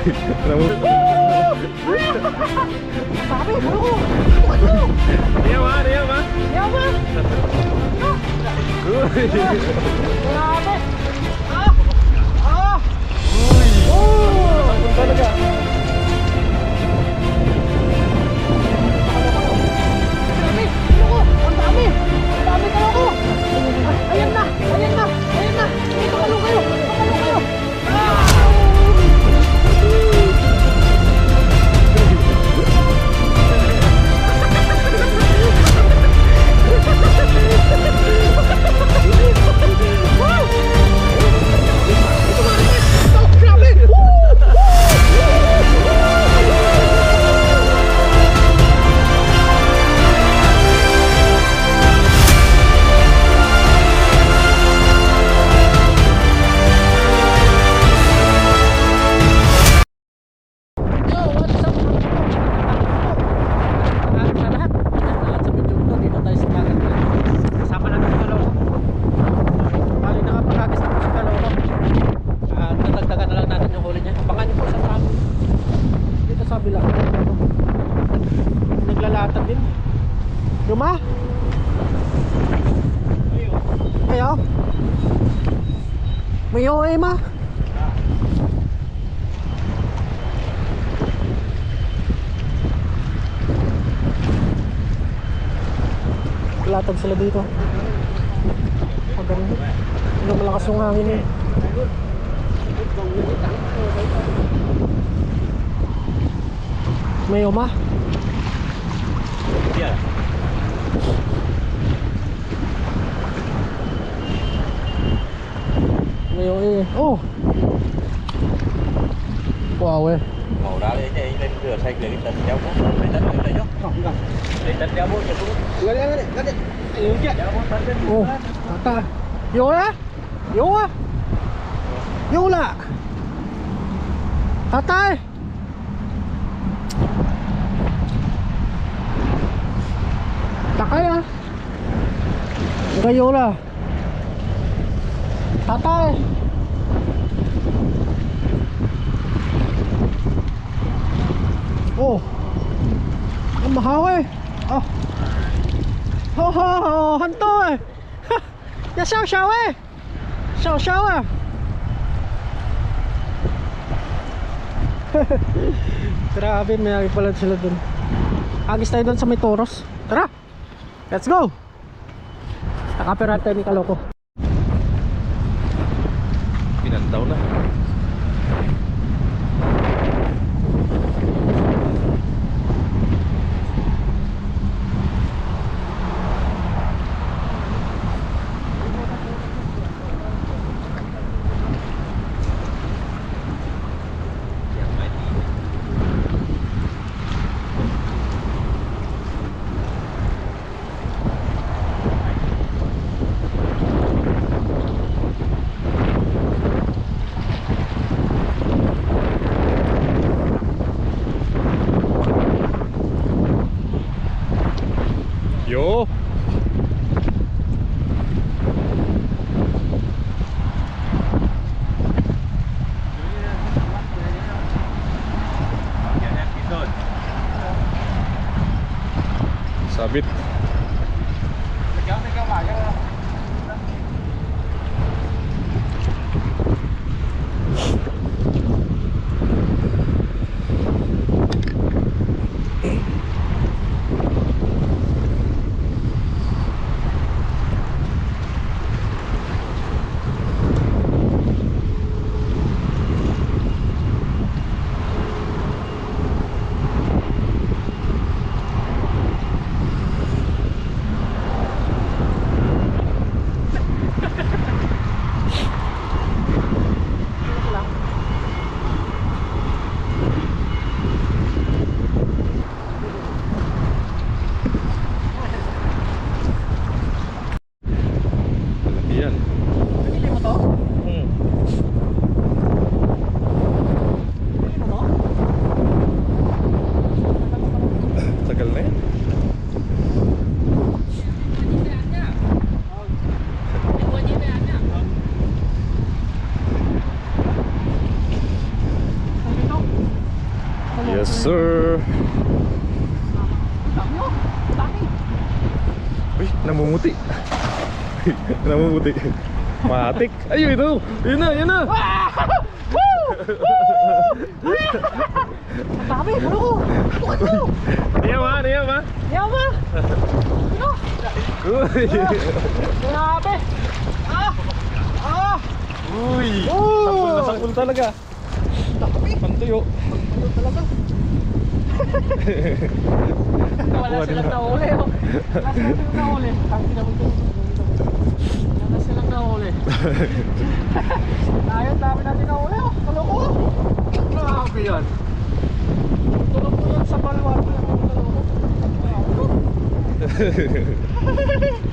Sabi, ano? Diam ah, diam ah. Yaw ba? Uy. Grabe! Ah! Ah! Oh! Takot talaga. Dami! Ano? Ang dami! Ang dami kayo ko! Ayan na! Ayan na! Ayan na! Ay, kapalo kayo! Kapalo kayo! Ah! Naglalatag din. Luma? Ayo. Mayo eh ma. Latag sila dito. Pag ganun. Hindi malakas yung hangin eh. Mayo ma. Yeah. Mayo eh. Oh. Wow eh. Màu đá lên đây lên rửa sạch lấy tấn đeo bố. Lấy tấn lên đây nhá. Lấy tấn đeo bố cho bố. Lên đi. Yếu kia. Đeo bố tấn lên. Oh. Tata. Yo ya. Yo ah. Yo lah. Tatay. Takay ah. Kayo lah. Tatay. Oh. Ang mahaw eh. Oh. Ho ho ho, hanto eh. Ya sao sao eh. Sao sao ah. Grabe, may pala sila dun. Agis tayo dun sa may toros. Tara, let's go. Nakaperat tayo ni Kaloko. Pinantaw na. Yo. Sabit. Yes sir. Dami oh. Dami. Uy, namumuti. Namumuti. Matik. Ayun ito. Yun na, yun na. Ang dami, puno ko. Bukit ko. Niya ba? Niya ba? Yaw ba? Ano? Uy. Grabe. Uy. Oh. Sakul na sakul talaga. Dami. Pantuyo. Ano talaga? Wala silang nahuli oh. Wala silang nahuli. Wala silang nahuli. Ayun, dami natin nahuli oh. Kaloko oh. Grabe yan. Tulog mo yan sa balwar.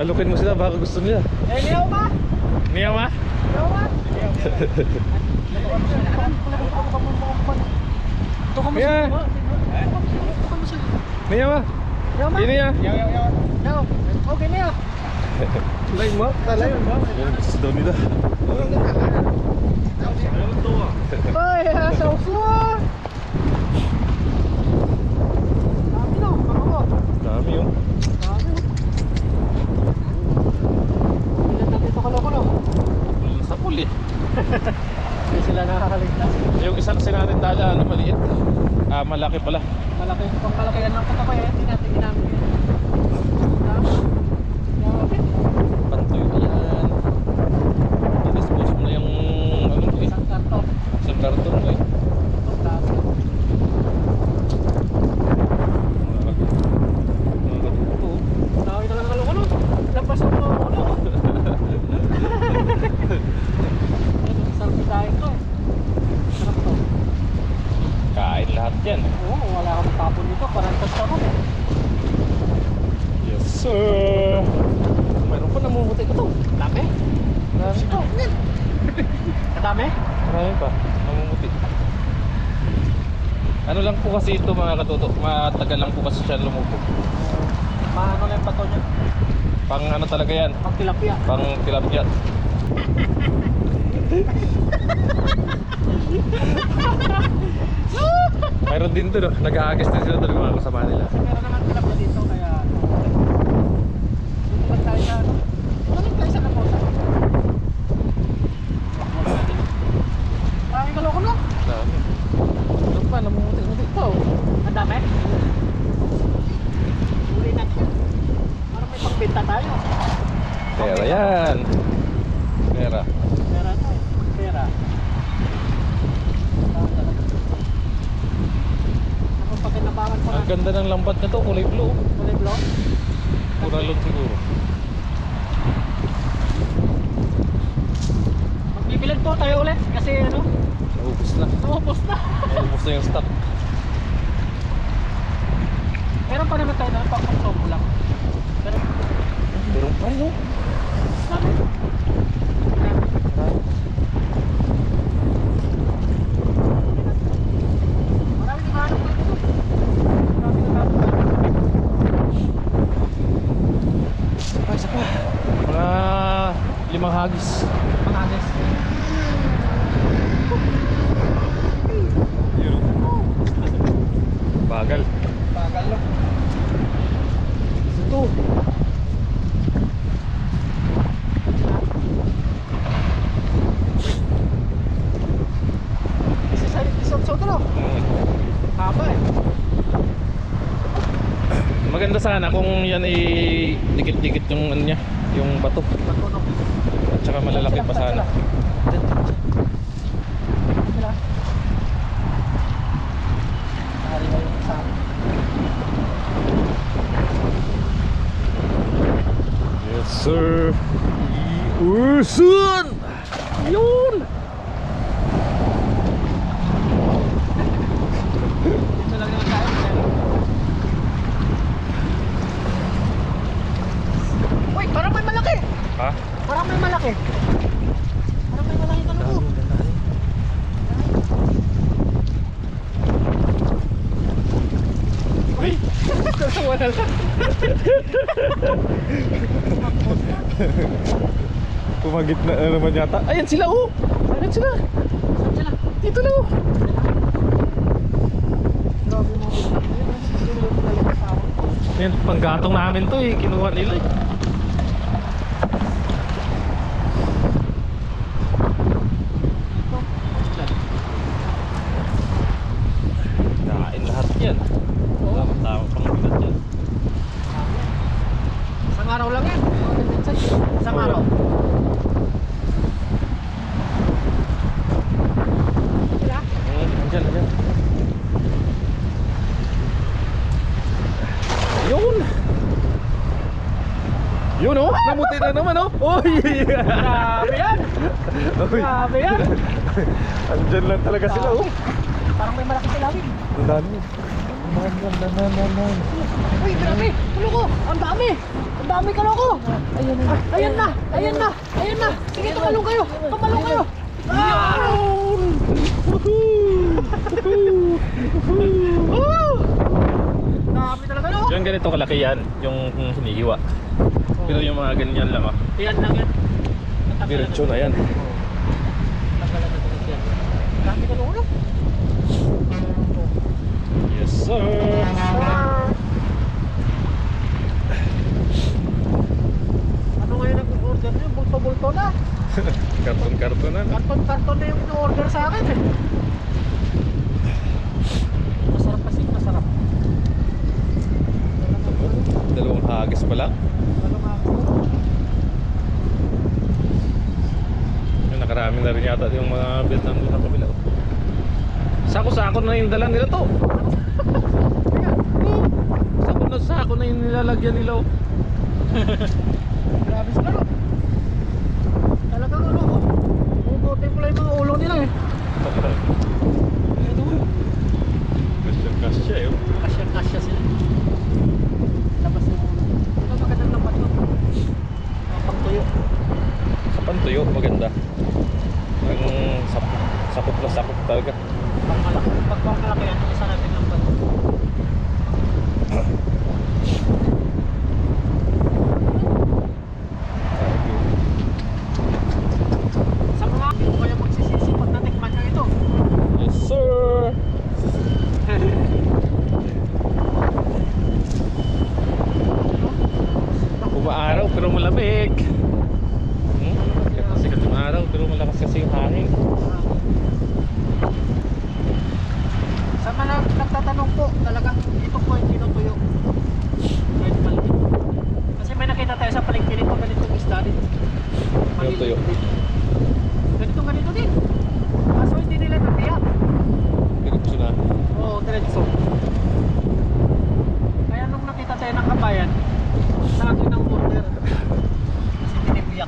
Alukin mo sila baka gusto nila. Niyaw ba? Niya ba? Niyaw ba? Ito ka mo Niya. Niya ba? Niyaw ba? Ini ya. Niyaw. Okay niya. Lain mo? Talayon mo? Yan gusto daw nila. Ay, sausuan. Dami no, ako. Dami yung. Dami. Ilan natin ito kaloko no? Sa puli. Hindi sila nakakaligtas. Yung isa kasi natin dala, ano, maliit. Ah, malaki pala. Malaki, pang kalakihan lang ito kaya hindi natin ginamit yun. Dami. Grabe. Pantuyo yan. I-dispose mo na yung ano eh. Isang karton. Isang karton mo eh. Ito, dami. Dami talaga kaloko no? Lampas ang mga kaloko. Sarap tayo to. Sarap to. Kain lahat yan. Oo, wala akong tapon dito. Parantas ako. Yes sir. Mayroon pa namumuti ko to. Dami. Marami pa. Kadami? Marami pa. Namumuti. Ano lang po kasi ito mga katuto. Matagal lang po kasi siya lumubog. Maano na yung bato niya? Pang ano talaga yan. Pang tilapia. Pang tilapia. Mayroon din to no. Nag-aagis din sila doon mga kasama nila. Meron naman tilapia dito kaya dito lang tayo sa Tuloy tayo sa Naposa. Maraming kaloko no? Dami. Ano pa? Namumuti-muti pa oh. Ang dami? Uli natin. Parang may pangbenta tayo. Pera yan. Pera. Pera to. Pera. Ako pag kinabangan ko Ang na. ganda ng lambat na to. Kulay blue. Kulay blue. Kuralot siguro. Magbibilad po tayo ulit kasi ano, Naubos na. naubos na. Naubos na yung stock. Meron pa naman tayo na pang-promo lang. Pero Meron pa yun. dami. Maraming nakahanap pa dito. Maraming nakahanap pa. Isa pa. Mga 5 hagis. Panganes. Bagal. Bagal lang. Ito. Isa sa isang soto no? Haba eh. Maganda sana kung yan dikit-dikit yung ano niya, yung bato. Pagtunog. At saka malalaki pa sana. Sila. Hari mo yung kasama. Yes sir. Ursun! Yun! Dito lang naman tayo. Uy, parang may malaki. Ha? Parang may malaki. Parang may malaki ka lupo. Uy! Wala lang. Pumagit na naman yata. Ayan sila oh! Ayan sila! Saan sila? Dito na oh! Grabe mo din. Sinulog talaga sa akin. Yan, panggatong namin to eh. Kinuha nila eh. Kain lahat yan. Tama-tama pang bilat yan. Isang araw lang yan. Isang araw. Wala? Andyan, andyan. Yun! Yun oh! Namuti na naman oh! Uy! Grabe yan! Grabe yan! Andyan lang talaga sila oh! Parang may malaki silawin. Ang dami. Uy, grabe! Kaloko! Ang dami! Ang dami kaloko! Ayan na! Ayan na! Ayan na! Ayan na! Sige, tumalong kayo! Tumalong kayo! Dami talaga no? Yung ganito kalaki yan, yung hinihiwa. Pero yung mga ganyan lang ah. Ayan lang yan. Diretso na yan. Dami kaloko no? Yes sir! Ano ngayon nag-order nyo? Bulto-bulto na. Karton-karton na. Karton-karton na yung in-order sa akin eh. Masarap kasi, masarap. Dalawang hagis pa lang. Ano nga ako? Yung nakarami na rin yata yung mga Vietnam doon sa kabila. Sako-sako na yung dala nila to. Sako na yung nilalagyan nila oh. Grabe sila no? Talagang ano ko? Ubutin ko lang yung mga ulo nila eh. Ito mo. Kasya eh. Kasya-kasya sila. Labas yung ulo. Ito magandang lambat no? Pangtuyo. Sa pantuyo maganda. Ang sakop na sakop talaga. Pag pangmalaki yan, isa natin lambat. Sa mga hindi ko kaya magsisisi pag natikman nyo ito. Yes sir! Umaaraw pero malamig. Sikat yung araw pero malakas kasi yung hangin. Sa mga nagtatanong po, talagang ito po yung tinutuyo. Kahit maliit. Kasi may nakita tayo sa palengke nito, ganitong isda din. Tinutuyo. Ganito din. Kaso hindi nila natiyak. Diretso na. Oo, diretso. Kaya nung nakita tayo ng kabayan, sa akin ang order. Kasi tinibiyak.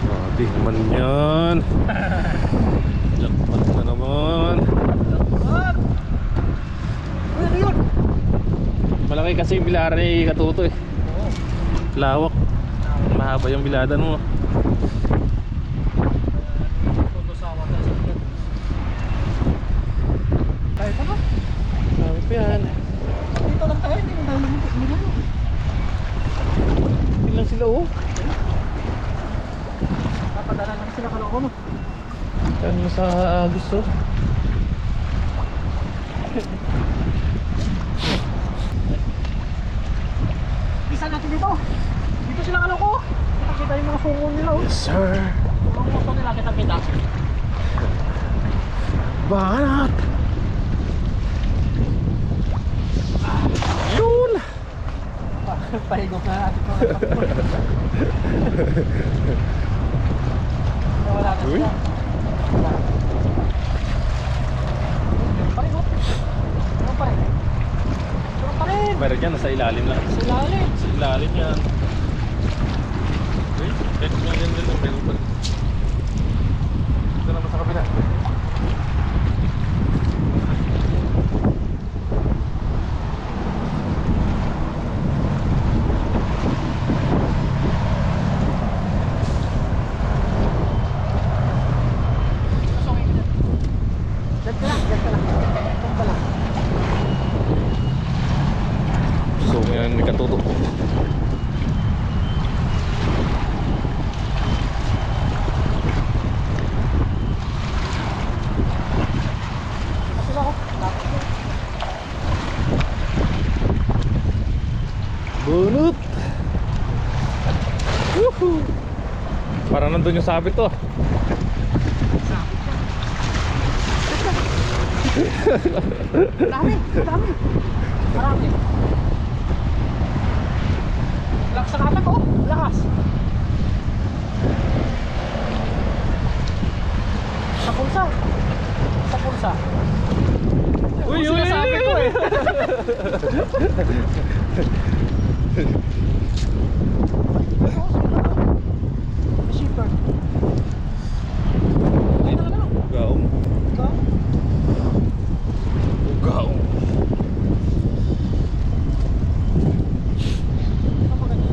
Grabe naman yan. Lakpat na naman. Wag! Uy, ano yun? Malaki kasi yung bilaran ni Katuto eh. Oo. Lawak. Mahaba yung biladan mo. Tayo pa ba? Sabi pa yan. Dito lang tayo, hindi mo tayo lumipit. Ilan sila oh? Papadala lang sila kaloko mo. Saan mo sa gusto? Isa natin dito. Dito sila kaloko. Kita yung mga fungo nila. Oh. Yes sir. Mga moto nila kita. Banat! Yun! Pahigop na natin mga kapatid. Wala na Uy. sila. Wala. Pahigop. Ano pa rin? Ano pa rin? Meron yan, nasa ilalim lang. Sa ilalim. Sa ilalim yan. Uy, kahit nga yan din lang. Meron pa rin. Ito naman sa kabila. So, ngayon may Katuto. Parang nandun yung sabit to. Marami. Marami. Lakas sa katak oh. Lakas. Sa pulsa. Sa pulsa. Uy, uy, Sinasabi ko eh. Shipper. Ayun na lang. Ugaong. Ugaong.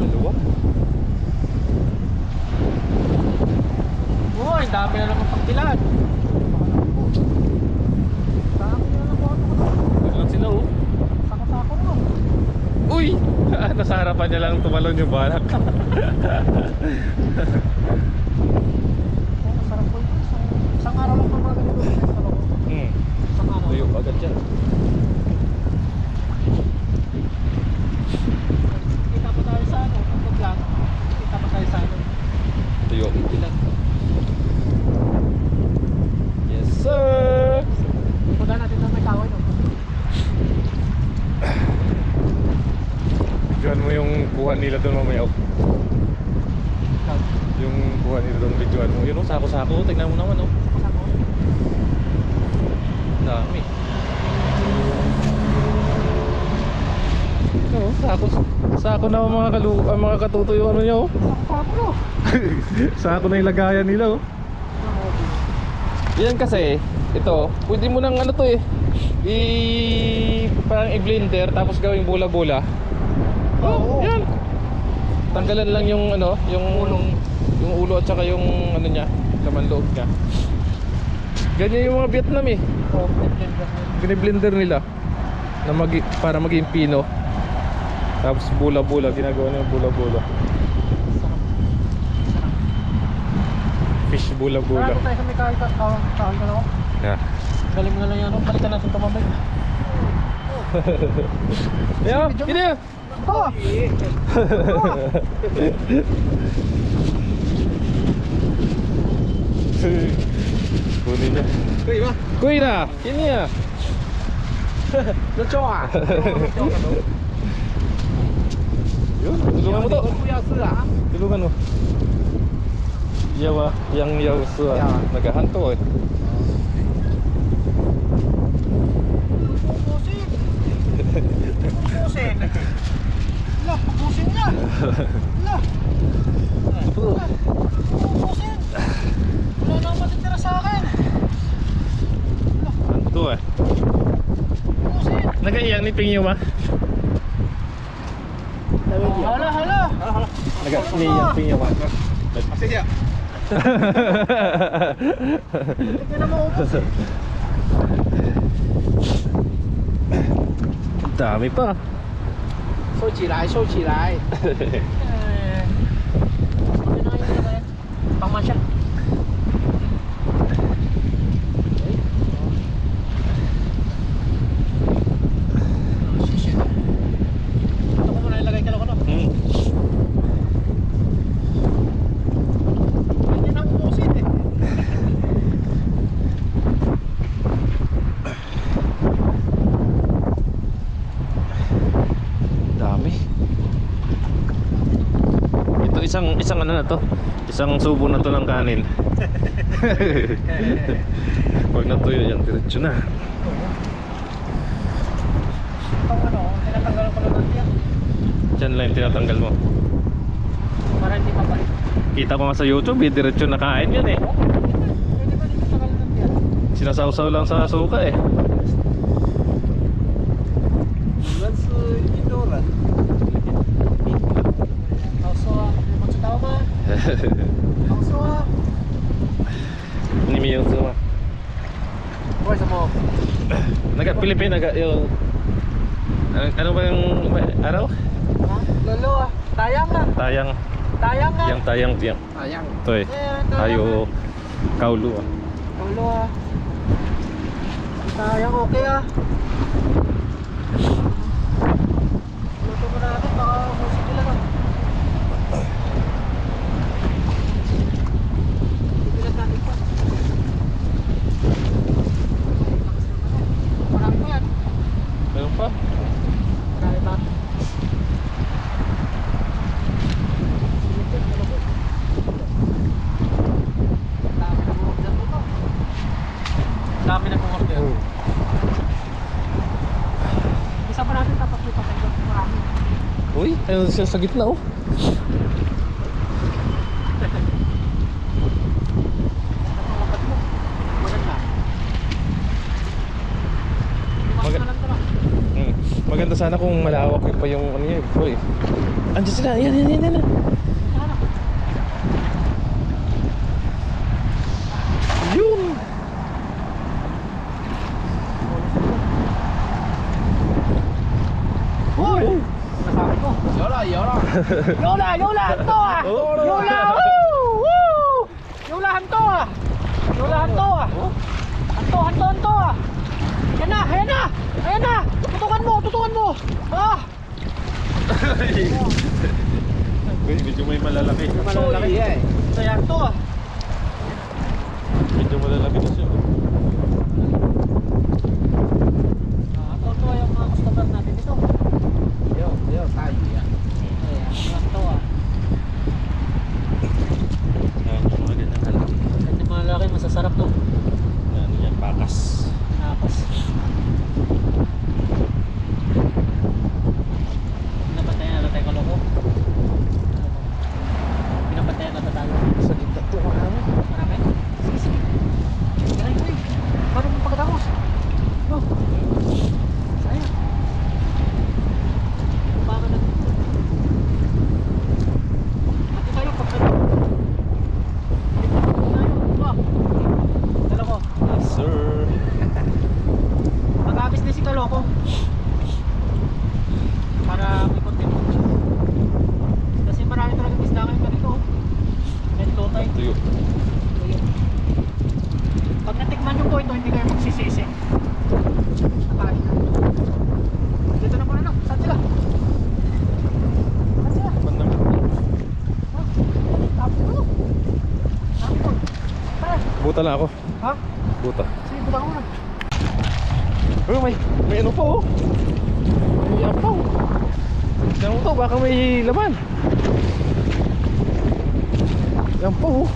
Dalawa. Uy, dami na naman pagtilan. Dami na naman po. Lang sila oh. Sako-sako na. Uy! Nasa harapan niya lang tumalon yung balak. Masarap po ito. Isang araw lang pa mga ganito. Isang araw. Tuyo agad dyan. Kita pa tayo sa ano, pagod lang. Kita pa tayo sa ano. Tuyo. Ilan. Yes sir! Punta natin na may kahoy no. Videoan mo yung kuha nila doon mamaya. Yung kuha nila doon, videoan mo. Yun oh, sako-sako. Tignan mo naman oh. Dami. Oh, sako na mga katuto yung ano niya oh. Sako. Sako na yung lagayan nila oh. Yan kasi, ito, pwede mo nang ano to eh. Parang i-blender tapos gawing bola-bola. Oh, yan. Tanggalan lang yung ano, yung ulo at saka yung ano niya, laman loob niya. Ganyan yung mga Vietnam eh. Biniblender nila na para maging pino. Tapos bola-bola, ginagawa niya bola-bola. Fish bola-bola. Tayo sa may kahoy ka na ako. Yeah. Galing mo na lang yan. Balikan natin ito mamay. Yeah, ini. Oh! Kunin niya. Kuy na. Ini ya. Lucho ah. Yun, tulungan mo to. Tulungan mo. Yawa, yang yaw sa nagahanto eh. Pupusin. Lah, pupusin niya. Lah. Pupusin. Wala na matitira sa akin. Hanto eh. Pupusin. Nagaiyak ni Pingyo ba? Hala. Nagaiyak Pingyo ba? Masih ya. Hindi na maubos eh. Dami pa. 收起来，收起来。帮忙下。谢谢。Ito ko muna ilagay ka lang ano. Ganyan ang ubusin eh. Dami. Ito isang ano na to? Isang subo na to ng kanin. Pag natuyo yan, diretso na. Itong ano, tinatanggalan ko lang natin yan. Diyan lang yung tinatanggal mo. Para hindi mabalik. Kita ko nga sa YouTube, diretso na kain yan eh. Pwede ba dito tanggalan natin yan? Sinasawsaw lang sa suka eh. 你们是印度人？好说啊，你们知道吗？好说啊。 Ni Mio semua. 为什么？ Pilipina yung ano ba yung araw? Ha? Lolo ah. Tayang ah. Tayang. Tayang ah. Yang tayang tiang. Tayang. Ito eh. Ayo kaulu ah. Lolo ah. Tayang okay ah. Luto mo natin baka musik nila no. Ayun siya sa gitna oh. Maganda sana kung malawak pa yung ano niya. Boy. Andiyan sila. Yan. Yun. Hoy! Nasabi ko. Yola! Hanto ah! Yola! Woo! Yola, hanto ah! Yola, hanto ah! Hanto ah! Ayan na! Tutukan mo! Ah! Medyo may malalaki. Malalaki eh. Kaya hanto ah! Medyo malalaki na siya. Hanto yung mga customer natin dito. Yo, tayo yan. Hanto ah. Ayan yung mga ganyan halaki. Ganda mga lalaki, masasarap to. Ano yan, pakas. Napas. Pinapantayan na tayo kaloko. Pinapantayan na tayo. Sa gitna to, marami. Marami? Sige. Galing ko eh. Paano mo pagkatapos? Oh. Sayang. Paano na? Ate tayo pagkatapos. Dala ko. Yes, sir. Mag-abis din si Kaloko. Para may content. Kasi marami talagang isda ngayon ganito. Ganito tayo. Tuyo. Pag natikman nyo po ito, hindi kayo magsisisi. Nakain na. Dito na muna na. Saan sila? Bandang. Tapos mo. Tapos mo. Tara. Buta lang ako. Ha? Buta. Sige, buta ka muna. Oh, may ano pa oh. May apaw. Tignan mo to, baka may laman. Yan pa oh.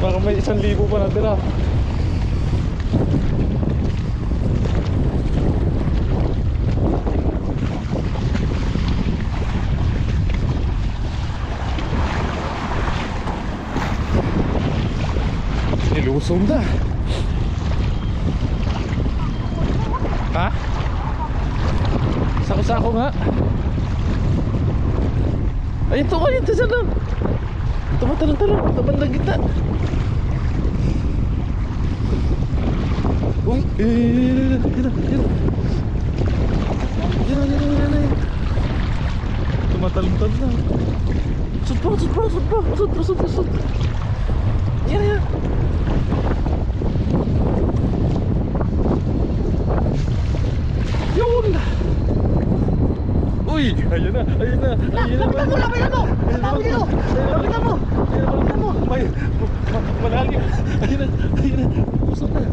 Baka may 1,000 pa natira. Nilusong na. Ha? Sako-sako nga. Ayun to, sa lang. Tumatalong-talong, tabandang gitna. Uy, yan. Tumatalong-talong na. Usod pa. Yan. Yun! Uy! Ayun na! Lapitan mo! Malalim! Ayun na! Usok na!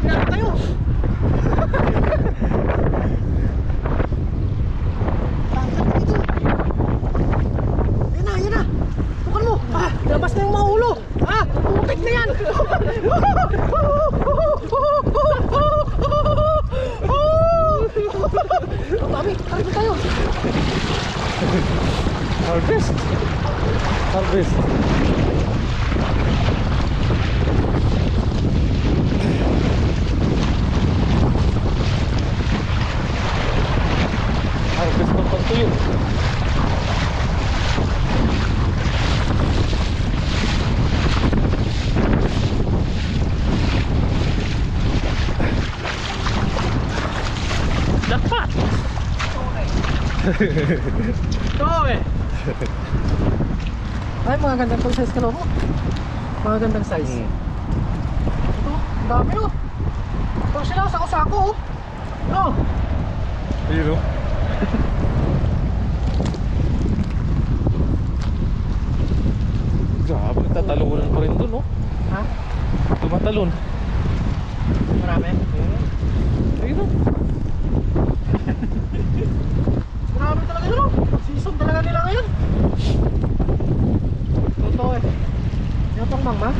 Pinaka tayo! Yan na! Tukan mo! Labas na yung mga ulo! Putik na yan! Ang dami! Harvest tayo! Harvest! Harvest ng pantuyo. Dapat! Ito eh! Ay, mga gandang pang size ka mo. Mga gandang size. Ito, ang dami oh. Ito sila, sako-sako oh. No. Ayun oh. Grabe, nagtatalunan pa rin dun oh. Ha? Tumatalon. Marami? Ayun oh. Grabe talaga yun oh. Season talaga nila ngayon. Ito eh. Yung pang mangma?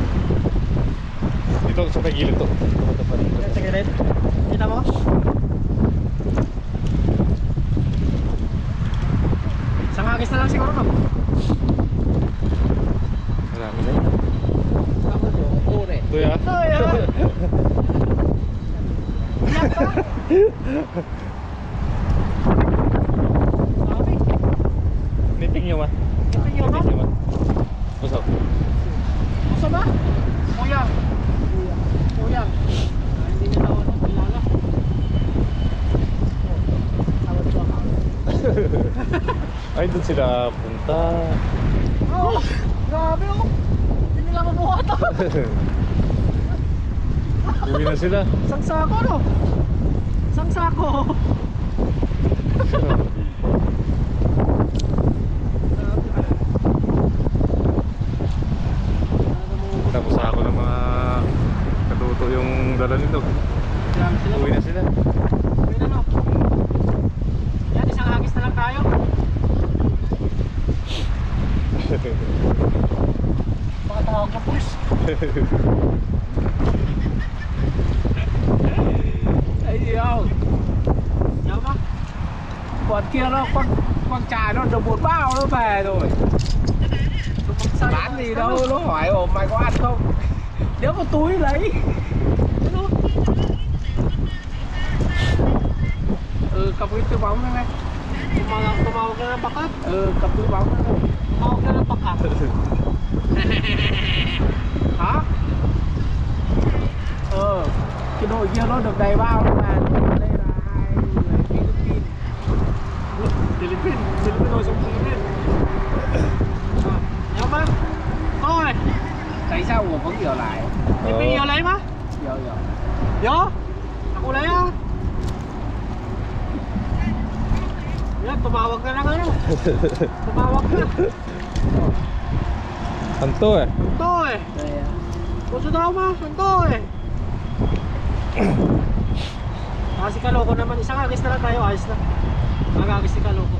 Dito Ito sa pagilid to. Sa gilid. Kita mo? Isang hagis na lang siguro no? Marami na yun. Ito ya. Ay, iyak ka? Sabi. Niping nyo ma. Niping nyo ma? Usap. Gusto ba? Kuya. Kuya. Hindi niya tawag ng kilala. Tawag ko ako. Ay, doon sila punta. Oh, grabe oh. Hindi nila mabuha to. Uwi na sila. Isang sako no? Isang sako. Tapos ako ng mga katuto yung dala nito. Grabe sila. Uwi na sila. Uwi na no? Yan, isang hagis na lang tayo. Baka tawag ka pulis. Yêu Nhớ má. Còn kia nó con trai nó được một bao nó về rồi. Bán gì đâu, nó hỏi ồ mày có ăn không? Nếu có túi lấy. Ừ, cầm cái túi bóng này này. Tumawag ka ng backup. Ừ, cầm túi bóng này. Tumawag ka ng backup. Hả? Cái đội kia nó được đầy bao nhưng mà đây là hai người Philippines. Philippines rồi xong Philippines. Nhớ má. Thôi. Tại sao Ủa vẫn giờ lại? Di video lấy má. Giờ. Yo. Ako lấy ah. Yan, tumawag ka na ano. Tumawag ka. Anto eh. Ito eh. Đây à. Gusto daw ma. Ito eh. Kasi kaloko naman. Isang agis na lang tayo. Ayos na. Mag-agis si kaloko.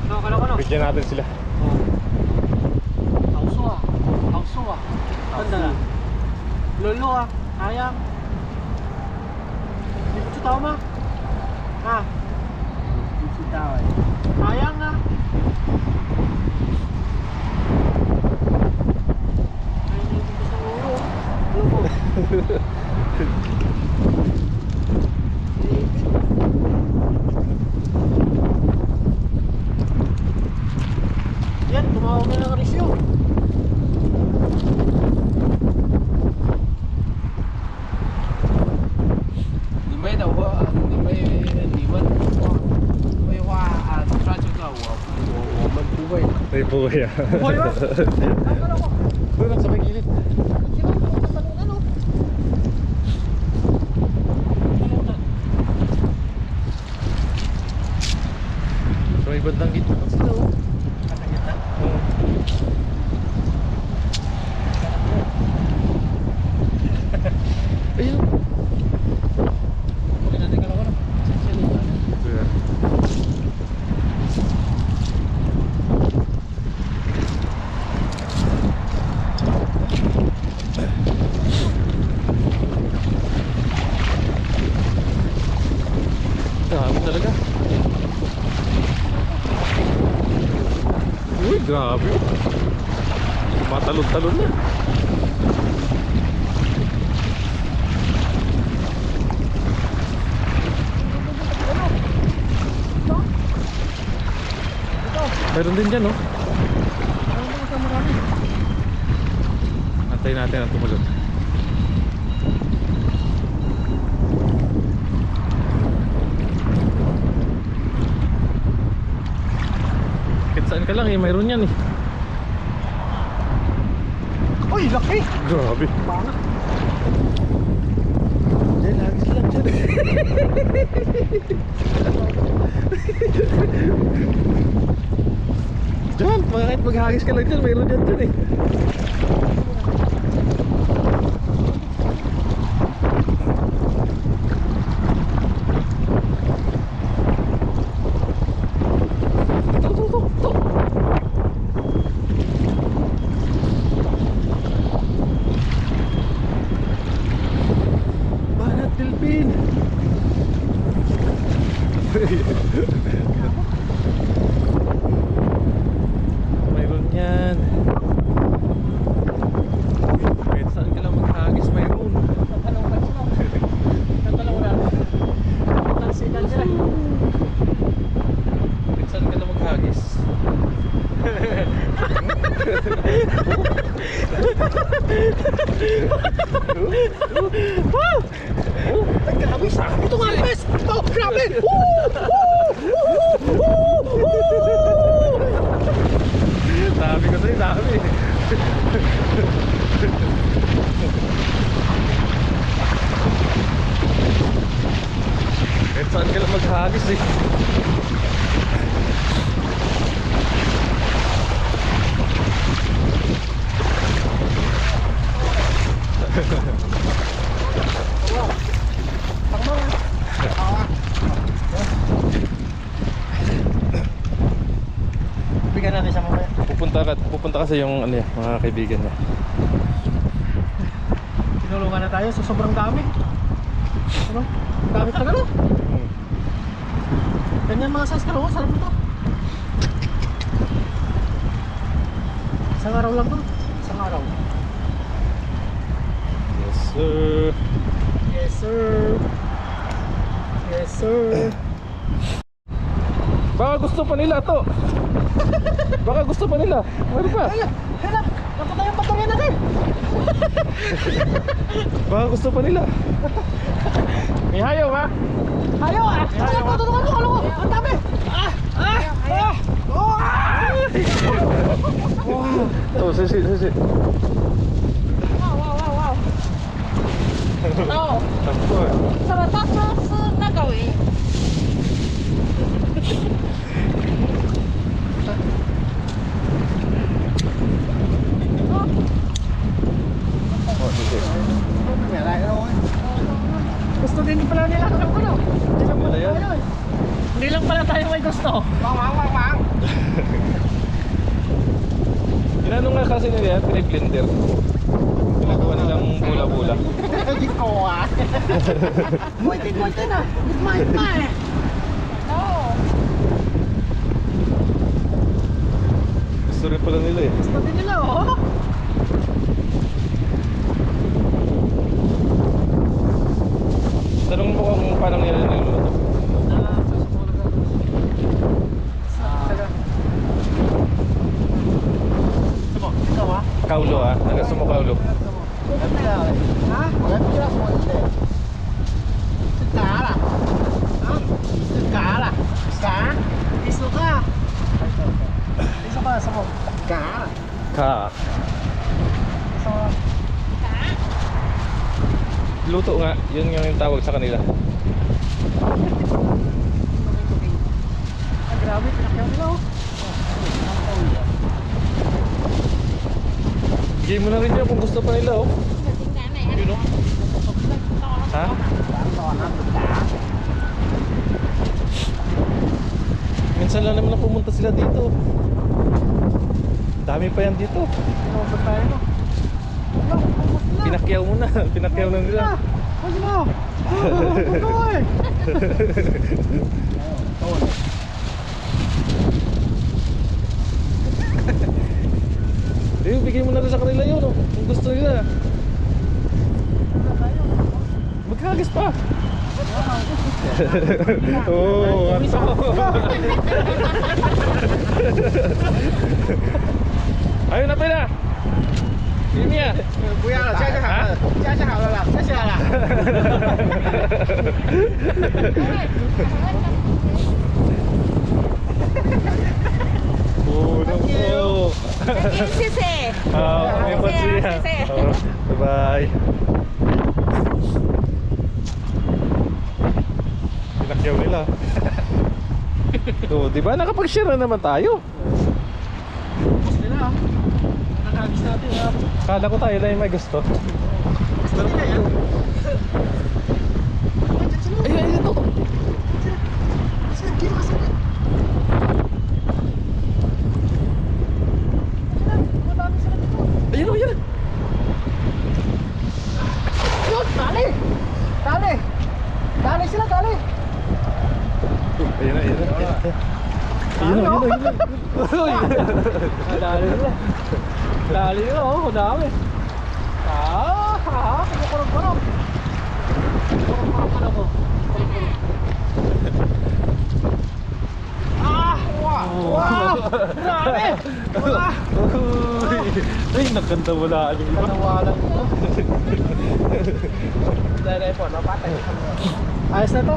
Ano, kaloko no? Bigyan natin sila. Auso ah. Auso ah. Tanda na. Lolo ah. Ayang. Hindi ko siya tao ma. Ha? Chị tao ấy. Ayang ah. Ay, hindi ko sa ulo. Lolo. Yan, tumawag na ng resyo.你没等我，你们绘画啊，穿这个我们不会。 Ay po ya. Buhay ba? Ang kaloko. Doon lang sa pagilid. Sino ang talunan no? Sa may bandang gitna. Sila oh. Oo. Ayun. Okay natin kaloko no? Ito yan. Dami talaga. Uy, grabe. Matalon-talon na. Meron din dyan, no? Antayin natin ang tumalon. Kahit saan ka lang eh, mayroon yan eh. Uy, laki! Grabe. Bangat. Dyan, lagis lang dyan. Dyan, kahit maghagis ka lang dyan, mayroon dyan dyan eh. na maghagis. Ay, grabe. Ito nga, bes. Oh, grabe. Sabi ko sa'yo, dami. Kahit saan ka lang maghagis eh. Bigyan natin siya mamaya. Pupunta kasi yung ano, mga kaibigan niya. Tinulungan na tayo sa sobrang dami. Ano? Ang dami talaga, no? Ganyan mga size kalawa, sarap nito. Isang araw lang to. Isang araw. Yes sir. Yes, sir. Yes, sir. Baka gusto pa nila to. Baka gusto pa nila. Meron pa. Ayun, hanap. Napatay yung baterya natin. Baka gusto pa nila. May hayaw ha? Ayaw, ah. Tutukan mo, kalo ko. Ang dami. Oh, susi. Wow. Takbo eh. 什么？他说是那个鱼。 Oh, susi. Gusto din pala nila ito, ano? Wala yan. Hindi lang pala tayo may gusto. Wang. Inano nga kasi nila yan, piniblender. Ginagawa nilang bula-bula. Hindi ko ah. Muitin na. Gitma eh. Gusto rin pala nila eh. Gusto din nila, oh. Tanong mo kung paano nila niluluto. Ikaw ah? Kaulo ah, nagasumo kaulo. Ha? Cá là cá là cá isu ka sa mo cá là Ka. sa Luto nga, yun yung tawag sa kanila. grabe pinakyaw nila oh. Bigay mo na rin yun kung gusto pa nila oh. Yun oh. Ha? Minsan lang naman na pumunta sila dito. Dami pa yan dito. Pinobot tayo no. Pinakyaw mo na, pinakyaw na nila. Huwag mo! Putoy! Bigay mo na rin sa kanila yun oh, kung gusto nila. Maghagis pa. Oo, ano? Ayun na pala. Ini ya. 不要了，现在好了，现在好了啦，谢谢啦。 Oh, no. 谢谢。 May pasiya. Bye-bye. Pinakyaw nila. So, di ba nakapag-share na naman tayo? Tapos nila ah. Nakagis natin ah. Kala ko tayo lang yung may gusto. Gusto nila yan. Ay, ito. Sige, masakit. Ayun o, yan. Yun, dali! Dali! Dali sila, dali! Ayun na, ayun na. Ayun na, ayun na. Dali nila. Dali nila, oh, dami. Kumukurog-kurog. Kumukurog-kurog ako. Wow! Grabe! Wala! Ay, nagkanta wala. Kanawalan ito. Dahil po, napatay. Ayos na to.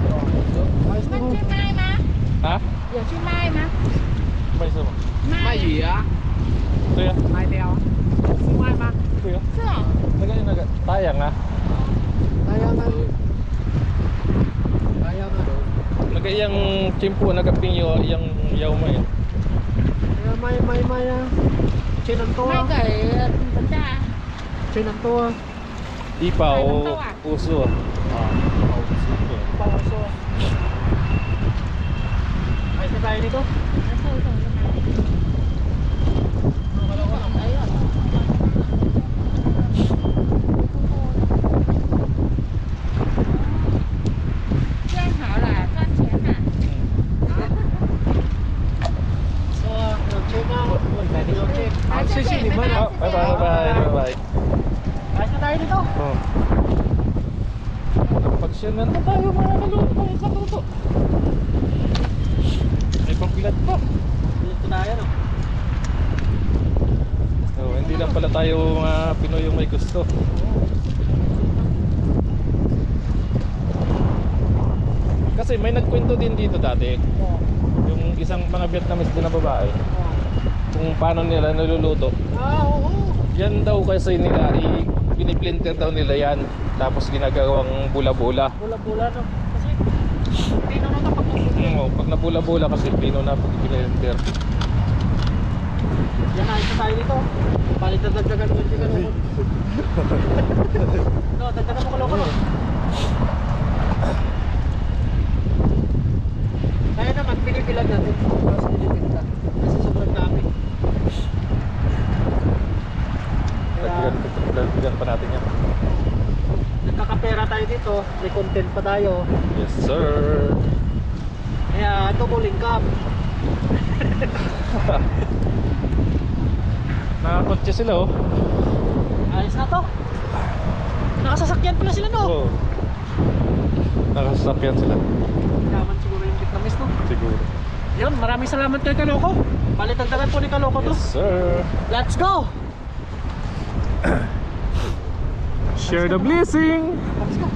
Ayos na to. มันชื่อไม้มะ Ha? 有ชื่อไม้มะ May sama. ไม้ ไม่อยู่อ่ะ Kuya, ไม้เดียวซื้อไม้มา kuya. เสื้อ Naga. Tayang ha. Ayaw na. Ayaw na. Naga iyang chimpo, nagaping iyang yaw mo eh. Ayaw may Chinan to ไม่ ah. เกิดปัญญา Chinan to ah. Ipaw, Tayang tawa. puso. Pauso. Ayos na tayo dito. แล้วเธอส่งยังไงส่งไอ้หรอเพื่อนหาหล่ะเพื่อนเชียร์ค่ะ So, check out. Check. Ay, sige, may Oh, bye. Ayos na tayo dito. Oh. Pag-share na naman tayo mga kaluto. May pagbilad pa. Dito tayo no. Oh, hindi lang pala tayo mga Pinoy yung may gusto. Kasi may nagkwento din dito dati. Yung isang mga Vietnamese din na babae. Kung paano nila naluluto. Oo. Yan daw kasi nila, piniplinter daw nila yan. Tapos ginagawang bula-bula. Bula-bula no. Kasi pino na kapag Pag nabula-bula kasi pino na pag piniplinter. yan ayos na tayo dito. Palit na dagdagan mo yung kaloko. No, dagdagan mo kaloko no. Kaya naman pinipilag natin. Tapos nilipid ka. Kasi sobrang dami. Kaya Dagdagan pa natin yan. nagkakapera tayo dito. May content pa tayo. Yes sir. Kaya double income. Nakakotse sila oh. Ayos na to. Nakasasakyan pala sila no. Oo. Nakasasakyan sila. Yaman siguro yung Vietnamese no. Siguro. Yun, maraming salamat kay Kaloko. Balitagdagan po ni Kaloko to. Yes sir. Let's go! Share the blessing. Let's go.